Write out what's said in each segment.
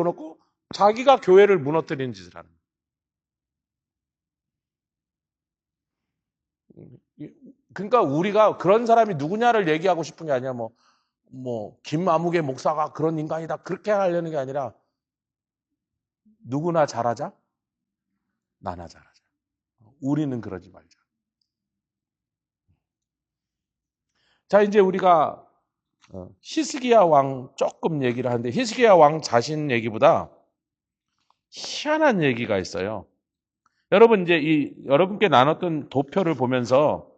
놓고 자기가 교회를 무너뜨리는 짓을 하는 거예요. 그러니까 우리가 그런 사람이 누구냐를 얘기하고 싶은 게 아니야. 김아무개 목사가 그런 인간이다. 그렇게 하려는 게 아니라 누구나 잘하자? 나나 잘하자. 우리는 그러지 말자. 자, 이제 우리가 히스기야 왕 조금 얘기를 하는데 히스기야 왕 자신 얘기보다 희한한 얘기가 있어요. 여러분 이제 여러분께 나눴던 도표를 보면서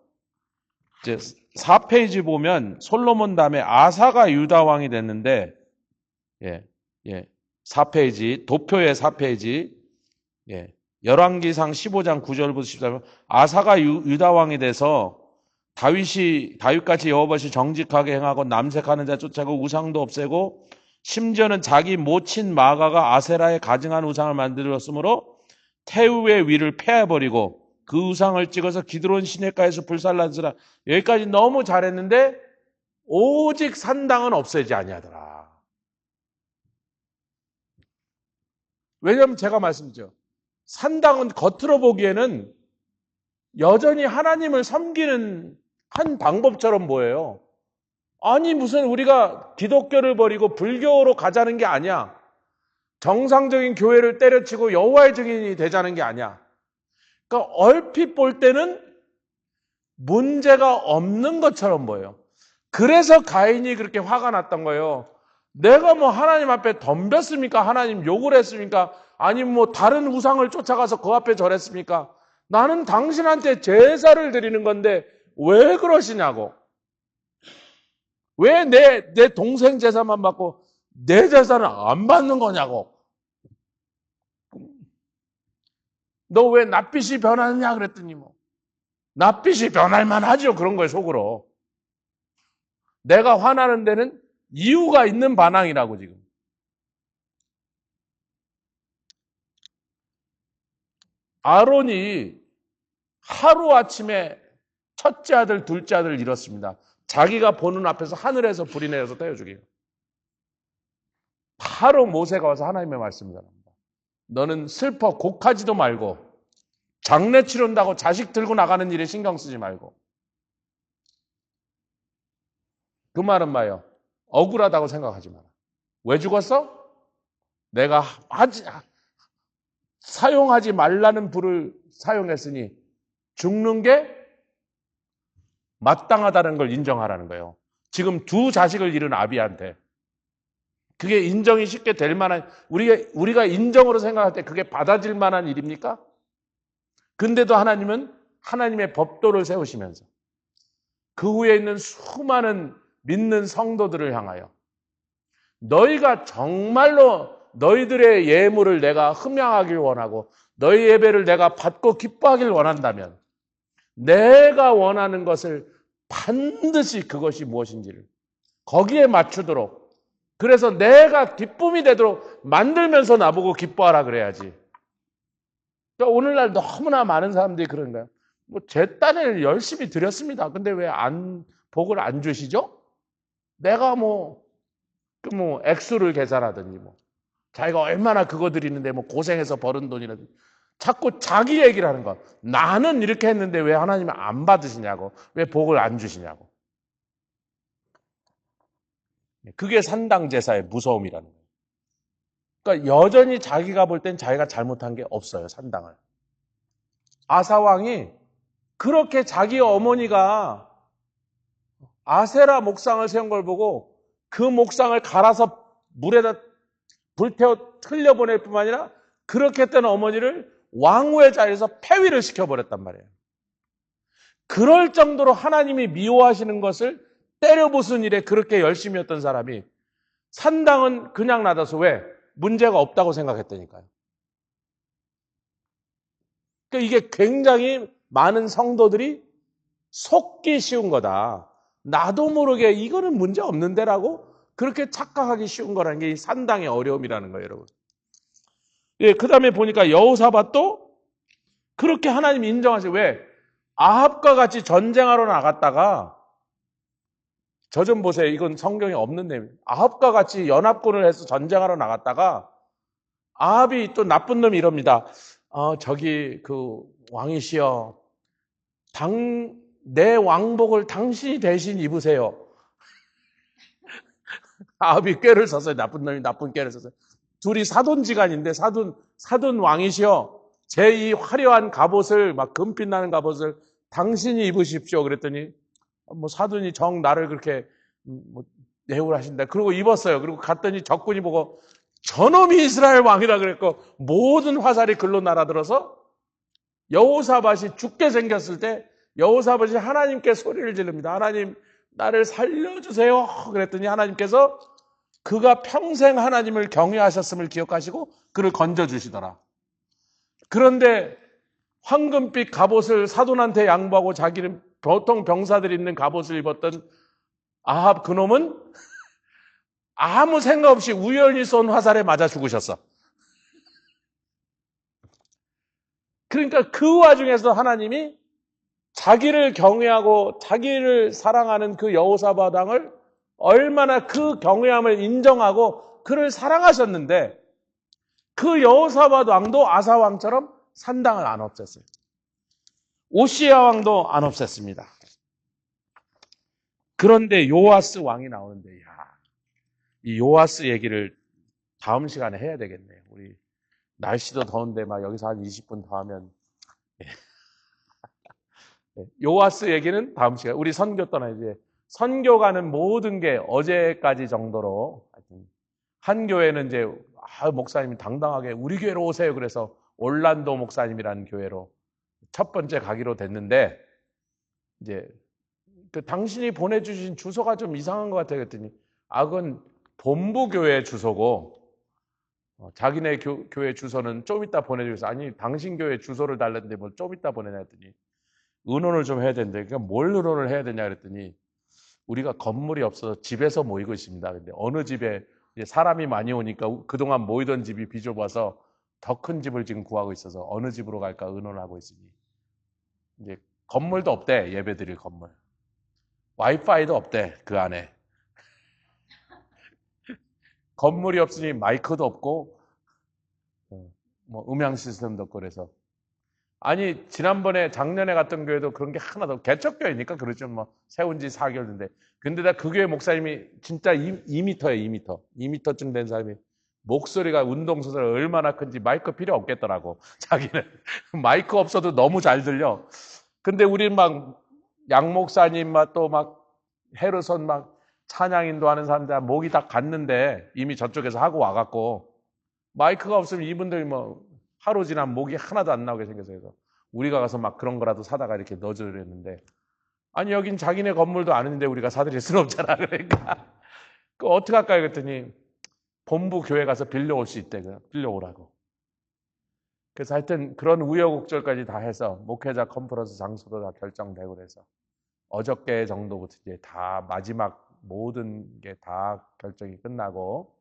이제 4페이지 보면 솔로몬 다음에 아사가 유다 왕이 됐는데 4페이지 도표의 4페이지 열왕기상 15장 9절부터 14절 아사가 유다 왕이 돼서 다윗같이 여호와를 정직하게 행하고 남색하는 자 쫓아가고 우상도 없애고 심지어는 자기 모친 마가가 아세라에 가증한 우상을 만들었으므로 태우의 위를 패해버리고 그 우상을 찍어서 기드론 시내가에서 불살랐으라. 여기까지 너무 잘했는데 오직 산당은 없애지 아니하더라. 왜냐하면 제가 말씀드렸죠. 산당은 겉으로 보기에는 여전히 하나님을 섬기는 한 방법처럼 보여요. 아니 무슨 우리가 기독교를 버리고 불교로 가자는 게 아니야. 정상적인 교회를 때려치고 여호와의 증인이 되자는 게 아니야. 그러니까 얼핏 볼 때는 문제가 없는 것처럼 보여요. 그래서 가인이 그렇게 화가 났던 거예요. 내가 하나님 앞에 덤볐습니까? 하나님 욕을 했습니까? 아니면 다른 우상을 쫓아가서 그 앞에 절했습니까? 나는 당신한테 제사를 드리는 건데 왜 그러시냐고. 왜 내 동생 제사만 받고 내 제사는 안 받는 거냐고. 너 왜 낯빛이 변하느냐 그랬더니 낯빛이 변할만 하죠. 그런 거예요, 속으로. 내가 화나는 데는 이유가 있는 반항이라고 지금. 아론이 하루아침에 첫째 아들, 둘째 아들을 잃었습니다. 자기가 보는 앞에서 하늘에서 불이 내려서 떼어 죽여요. 바로 모세가 와서 하나님의 말씀을 전합니다. 너는 슬퍼 곡하지도 말고 장례 치른다고 자식 들고 나가는 일에 신경 쓰지 말고. 그 말은 뭐예요? 억울하다고 생각하지 마라. 왜 죽었어? 내가 사용하지 말라는 불을 사용했으니 죽는 게 마땅하다는 걸 인정하라는 거예요. 지금 두 자식을 잃은 아비한테. 그게 인정이 쉽게 될 만한, 우리가 인정으로 생각할 때 그게 받아질 만한 일입니까? 근데도 하나님은 하나님의 법도를 세우시면서 그 후에 있는 수많은 믿는 성도들을 향하여 너희가 정말로 너희들의 예물을 내가 흠양하길 원하고 너희 예배를 내가 받고 기뻐하길 원한다면 내가 원하는 것을 반드시 그것이 무엇인지를 거기에 맞추도록 그래서 내가 기쁨이 되도록 만들면서 나보고 기뻐하라 그래야지. 그러니까 오늘날 너무나 많은 사람들이 그런가요? 제 딴을 열심히 드렸습니다. 근데 왜 복을 안 주시죠? 내가 액수를 계산하든지 자기가 얼마나 그거 드리는데 고생해서 버는 돈이라든지 자꾸 자기 얘기를 하는 거. 나는 이렇게 했는데 왜 하나님은 안 받으시냐고. 왜 복을 안 주시냐고. 그게 산당 제사의 무서움이라는 거예요. 그러니까 여전히 자기가 볼 땐 자기가 잘못한 게 없어요. 산당을. 아사왕이 그렇게 자기 어머니가 아세라 목상을 세운 걸 보고 그 목상을 갈아서 물에다 불태워 흘려보낼 뿐만 아니라 그렇게 했던 어머니를 왕후의 자리에서 폐위를 시켜버렸단 말이에요. 그럴 정도로 하나님이 미워하시는 것을 때려부순 일에 그렇게 열심히 했던 사람이 산당은 그냥 놔둬서 왜? 문제가 없다고 생각했다니까요. 그러니까 이게 굉장히 많은 성도들이 속기 쉬운 거다. 나도 모르게 이거는 문제 없는데라고 그렇게 착각하기 쉬운 거라는 게 이 산당의 어려움이라는 거예요, 여러분. 그 다음에 보니까 여호사밧도 그렇게 하나님 인정하세요. 왜? 아합과 같이 전쟁하러 나갔다가 저 좀 보세요. 이건 성경에 없는 내용. 아합과 같이 연합군을 해서 전쟁하러 나갔다가 아합이 또 나쁜 놈이 이럽니다. 저기 그 왕이시여, 내 왕복을 당신이 대신 입으세요. 아합이 꾀를 썼어요. 나쁜 놈이 나쁜 꾀를 썼어요. 둘이 사돈지간인데 사돈 왕이시여, 제 이 화려한 갑옷을 막 금빛 나는 갑옷을 당신이 입으십시오. 그랬더니 뭐 사돈이 정 나를 그렇게 뭐 대우를 하신다. 그러고 입었어요. 그리고 갔더니 적군이 보고 저놈이 이스라엘 왕이라 그랬고 모든 화살이 글로 날아들어서 여호사밧이 죽게 생겼을 때 여호사밧이 하나님께 소리를 지릅니다. 하나님, 나를 살려주세요. 그랬더니 하나님께서 그가 평생 하나님을 경외하셨음을 기억하시고 그를 건져주시더라. 그런데 황금빛 갑옷을 사돈한테 양보하고 자기는 보통 병사들이 입는 갑옷을 입었던 아합 그놈은 아무 생각 없이 우연히 쏜 화살에 맞아 죽으셨어. 그러니까 그 와중에서 하나님이 자기를 경외하고 자기를 사랑하는 그 여호사밧 왕을 얼마나 그 경외함을 인정하고 그를 사랑하셨는데 그 여호사밧 왕도 아사 왕처럼 산당을 안 없앴어요. 오시야 왕도 안 없앴습니다. 그런데 요아스 왕이 나오는데, 이 요아스 얘기를 다음 시간에 해야 되겠네요. 우리 날씨도 더운데 막 여기서 한 20분 더 하면. 요아스 얘기는 다음 시간에. 우리 선교 떠나 이제 선교 가는 모든 게 어제까지 정도로 한 교회는 이제 목사님이 당당하게 우리 교회로 오세요. 그래서 올란도 목사님이라는 교회로 첫 번째 가기로 됐는데 이제 그 당신이 보내주신 주소가 좀 이상한 것 같아요. 그랬더니 그건 본부 교회 주소고 자기네 교회 주소는 좀 이따 보내주겠어. 아니 당신 교회 주소를 달랬는데 뭘 좀 이따 보내냐 했더니 의논을 좀 해야 되는데 그러니까 뭘 의논을 해야 되냐 그랬더니 우리가 건물이 없어서 집에서 모이고 있습니다. 근데 어느 집에 사람이 많이 오니까 그동안 모이던 집이 비좁아서 더 큰 집을 지금 구하고 있어서 어느 집으로 갈까 의논을 하고 있으니 이제 건물도 없대. 예배드릴 건물. 와이파이도 없대. 그 안에. 건물이 없으니 마이크도 없고 뭐 음향 시스템도 없고 그래서 아니 지난번에 작년에 갔던 교회도 그런 게 하나도 개척교회니까 그렇죠. 뭐 세운 지 4개월 됐는데 근데다 그 교회 목사님이 진짜 2m예요. 2m쯤 된 사람이 목소리가 운동소설 얼마나 큰지 마이크 필요 없겠더라고. 자기는 마이크 없어도 너무 잘 들려. 근데 우리 막 양 목사님 또 막 헤르손 막 찬양 인도하는 사람들 목이 다 갔는데 이미 저쪽에서 하고 와갖고 마이크가 없으면 이분들이 뭐 하루 지나면 목이 하나도 안 나오게 생겨서 해서 우리가 가서 막 그런 거라도 사다가 이렇게 넣어주려 했는데 아니 여긴 자기네 건물도 아는데 우리가 사드릴 수는 없잖아. 그러니까 그 어떻게 할까요? 그랬더니 본부 교회 가서 빌려올 수 있대. 빌려오라고. 그래서 하여튼 그런 우여곡절까지 다 해서 목회자 컨퍼런스 장소도 다 결정되고 그래서 어저께 정도부터 이제 다 마지막 모든 게 다 결정이 끝나고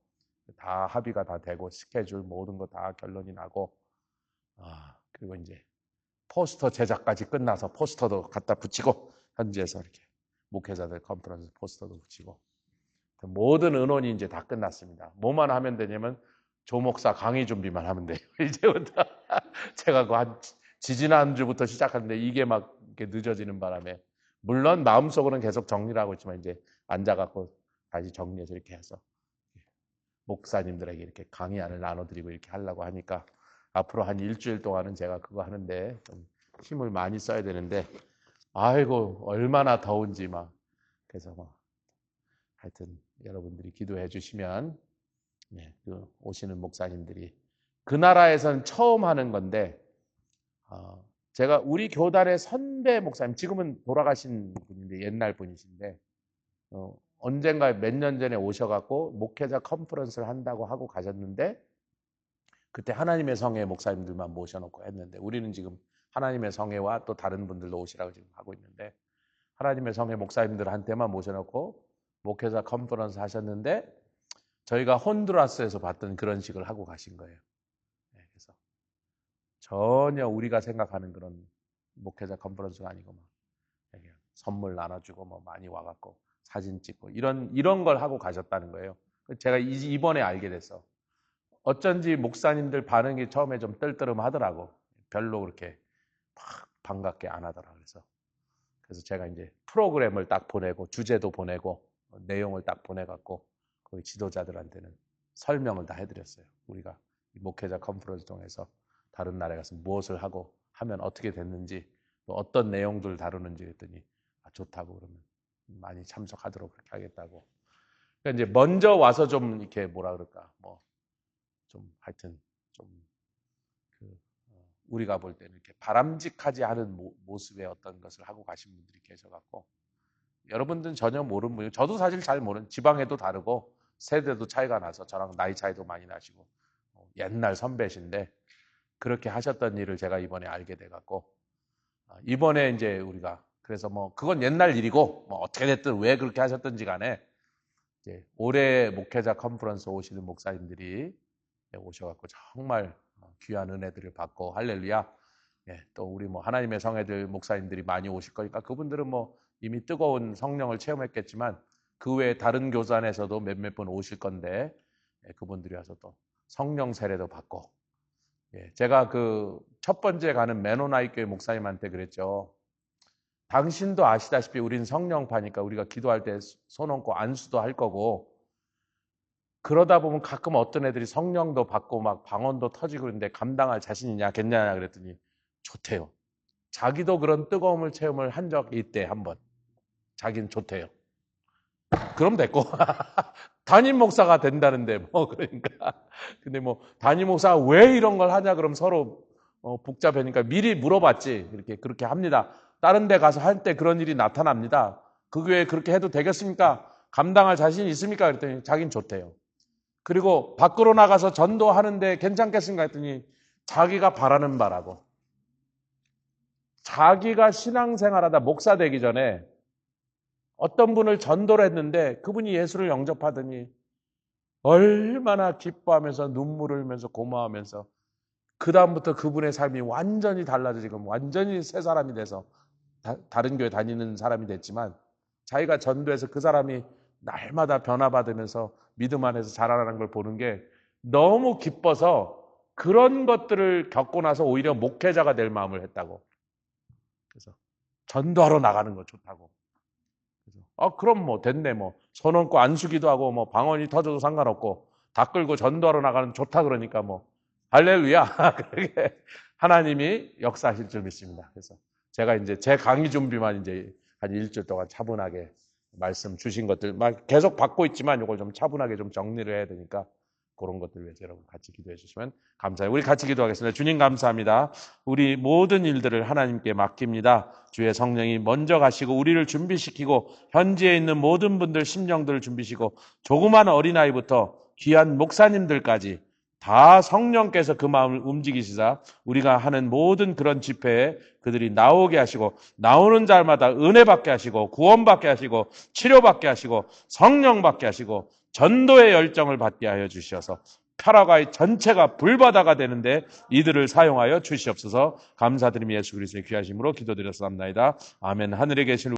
다 합의가 다 되고 스케줄 모든 거 다 결론이 나고 그리고 이제 포스터 제작까지 끝나서 포스터도 갖다 붙이고 현지에서 이렇게 목회자들 컨퍼런스 포스터도 붙이고 모든 의논이 이제 다 끝났습니다. 뭐만 하면 되냐면 조목사 강의 준비만 하면 돼요. 이제부터 제가 한 지지난주부터 시작하는데 이게 막 이렇게 늦어지는 바람에 물론 마음속으로는 계속 정리를 하고 있지만 이제 앉아갖고 다시 정리해서 이렇게 해서 목사님들에게 이렇게 강의안을 나눠드리고 이렇게 하려고 하니까 앞으로 한 일주일 동안은 제가 그거 하는데 좀 힘을 많이 써야 되는데 아이고 얼마나 더운지 막 그래서 뭐 하여튼 여러분들이 기도해 주시면 그 오시는 목사님들이 그 나라에선 처음 하는 건데 제가 우리 교단의 선배 목사님 지금은 돌아가신 분인데 옛날 분이신데 언젠가 몇 년 전에 오셔갖고 목회자 컨퍼런스를 한다고 하고 가셨는데 그때 하나님의 성회 목사님들만 모셔놓고 했는데 우리는 지금 하나님의 성회와 또 다른 분들도 오시라고 지금 하고 있는데 하나님의 성회 목사님들한테만 모셔놓고 목회자 컨퍼런스 하셨는데 저희가 혼두라스에서 봤던 그런 식을 하고 가신 거예요. 그래서 전혀 우리가 생각하는 그런 목회자 컨퍼런스가 아니고 막 선물 나눠주고 뭐 많이 와갖고 사진 찍고 이런 걸 하고 가셨다는 거예요. 제가 이번에 알게 됐어. 어쩐지 목사님들 반응이 처음에 좀 떨떠름하더라고. 별로 그렇게 막 반갑게 안 하더라. 그래서 제가 이제 프로그램을 딱 보내고 주제도 보내고 내용을 딱 보내갖고 거기 지도자들한테는 설명을 다 해드렸어요. 우리가 목회자 컨퍼런스 통해서 다른 나라에 가서 무엇을 하고 하면 어떻게 됐는지 또 어떤 내용들을 다루는지 했더니 좋다고 그러면 많이 참석하도록 그렇게 하겠다고. 그러니까 이제 먼저 와서 좀 이렇게 뭐라 그럴까 좀 하여튼 좀 우리가 볼 때는 이렇게 바람직하지 않은 모습의 어떤 것을 하고 가신 분들이 계셔갖고 여러분들은 전혀 모르는 분이고 저도 사실 잘 모르는 지방에도 다르고 세대도 차이가 나서 저랑 나이 차이도 많이 나시고 옛날 선배신데 그렇게 하셨던 일을 제가 이번에 알게 돼갖고 이번에 이제 우리가 그래서 뭐 그건 옛날 일이고 뭐 어떻게 됐든 왜 그렇게 하셨던지 간에 이제 올해 목회자 컨퍼런스 오시는 목사님들이 오셔갖고 정말 귀한 은혜들을 받고 할렐루야. 예, 또 우리 뭐 하나님의 성애들 목사님들이 많이 오실 거니까 그분들은 뭐 이미 뜨거운 성령을 체험했겠지만 그 외에 다른 교단에서도 몇몇 분 오실 건데 그분들이 와서 또 성령 세례도 받고 제가 그 첫 번째 가는 메노나이트 교회 목사님한테 그랬죠. 당신도 아시다시피 우린 성령파니까 우리가 기도할 때 손 얹고 안수도 할 거고 그러다 보면 가끔 어떤 애들이 성령도 받고 막 방언도 터지고 그러는데 감당할 자신이냐 겠냐냐 그랬더니 좋대요. 자기도 그런 뜨거움을 체험을 한 적이 있대 한번. 자기는 좋대요. 그럼 됐고 담임 목사가 된다는데 뭐 그러니까 근데 뭐 담임 목사가 왜 이런 걸 하냐 그럼 서로 복잡하니까 미리 물어봤지. 그렇게 합니다. 다른 데 가서 할 때 그런 일이 나타납니다. 그 교회에 그렇게 해도 되겠습니까? 감당할 자신이 있습니까? 그랬더니 자기는 좋대요. 그리고 밖으로 나가서 전도하는데 괜찮겠습니까? 했더니 자기가 바라는 바라고. 자기가 신앙생활하다 목사 되기 전에 어떤 분을 전도를 했는데 그분이 예수를 영접하더니 얼마나 기뻐하면서 눈물을 흘리면서 고마워하면서 그 다음부터 그분의 삶이 완전히 달라져 지금 완전히 새 사람이 돼서 다른 교회 다니는 사람이 됐지만 자기가 전도해서 그 사람이 날마다 변화받으면서 믿음 안에서 자라나는 걸 보는 게 너무 기뻐서 그런 것들을 겪고 나서 오히려 목회자가 될 마음을 했다고. 그래서 전도하러 나가는 거 좋다고. 그래서 그럼 뭐 됐네 뭐 손 얹고 안수기도 하고 뭐 방언이 터져도 상관없고 다 끌고 전도하러 나가는 좋다 그러니까 뭐 할렐루야. 그렇게 하나님이 역사하실 줄 믿습니다. 그래서 제가 이제 제 강의 준비만 이제 한 일주일 동안 차분하게 말씀 주신 것들 계속 받고 있지만 이걸 좀 차분하게 좀 정리를 해야 되니까 그런 것들 위해서 여러분 같이 기도해 주시면 감사해요. 우리 같이 기도하겠습니다. 주님 감사합니다. 우리 모든 일들을 하나님께 맡깁니다. 주의 성령이 먼저 가시고 우리를 준비시키고 현지에 있는 모든 분들 심령들을 준비시키고 조그만 어린아이부터 귀한 목사님들까지 다 성령께서 그 마음을 움직이시사 우리가 하는 모든 그런 집회에 그들이 나오게 하시고 나오는 자마다 은혜 받게 하시고 구원 받게 하시고 치료 받게 하시고 성령 받게 하시고 전도의 열정을 받게 하여 주시어서 파라과이 전체가 불바다가 되는데 이들을 사용하여 주시옵소서. 감사드리며 예수 그리스도의 귀하심으로 기도드렸사옵나이다. 아멘. 하늘에 계신